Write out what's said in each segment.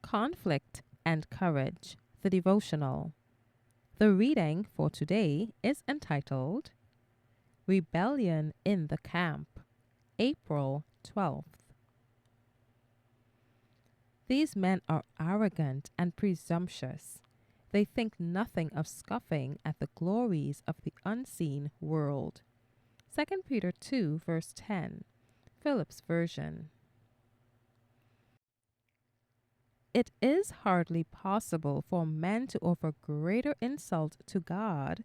Conflict and Courage, the devotional. The reading for today is entitled Rebellion in the Camp, April 12th. These men are arrogant and presumptuous. They think nothing of scoffing at the glories of the unseen world. 2 Peter 2, verse 10, Phillips Version. It is hardly possible for men to offer greater insult to God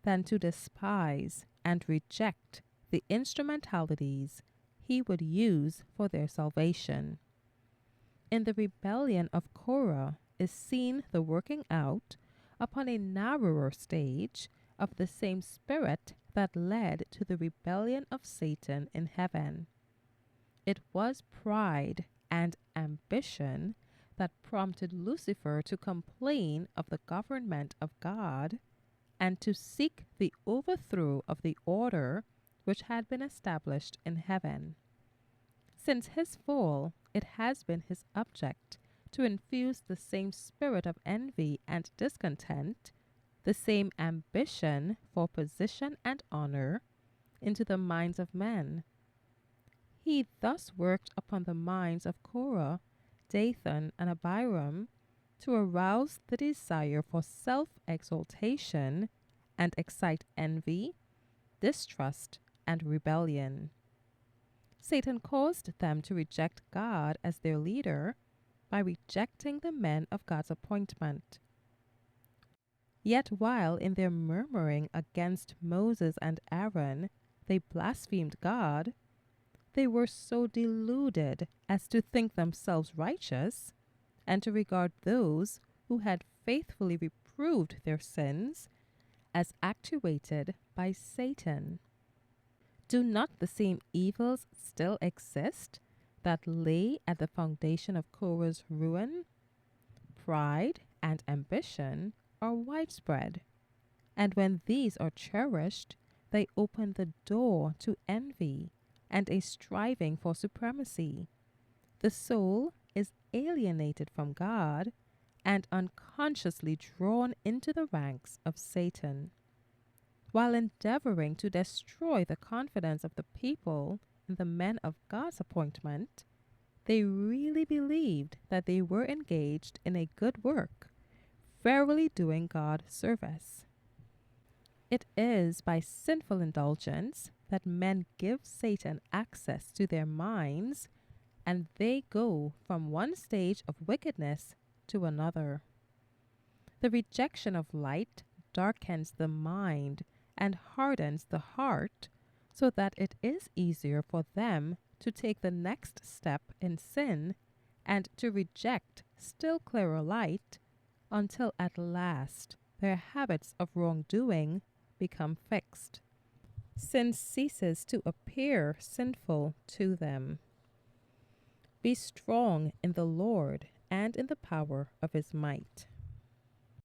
than to despise and reject the instrumentalities he would use for their salvation. In the rebellion of Korah is seen the working out upon a narrower stage of the same spirit that led to the rebellion of Satan in heaven. It was pride and ambition that prompted Lucifer to complain of the government of God and to seek the overthrow of the order which had been established in heaven. Since his fall, it has been his object to infuse the same spirit of envy and discontent, the same ambition for position and honor, into the minds of men. He thus worked upon the minds of Korah, Dathan, and Abiram to arouse the desire for self-exaltation and excite envy, distrust, and rebellion. Satan caused them to reject God as their leader by rejecting the men of God's appointment. Yet while in their murmuring against Moses and Aaron they blasphemed God, they were so deluded as to think themselves righteous and to regard those who had faithfully reproved their sins as actuated by Satan. Do not the same evils still exist that lay at the foundation of Korah's ruin? Pride and ambition are widespread, and when these are cherished, they open the door to envy and a striving for supremacy. The soul is alienated from God and unconsciously drawn into the ranks of Satan. While endeavoring to destroy the confidence of the people in the men of God's appointment, they really believed that they were engaged in a good work, verily doing God service. It is by sinful indulgence that men give Satan access to their minds, and they go from one stage of wickedness to another. The rejection of light darkens the mind and hardens the heart, so that it is easier for them to take the next step in sin and to reject still clearer light until at last their habits of wrongdoing become fixed. Sin ceases to appear sinful to them. Be strong in the Lord and in the power of his might.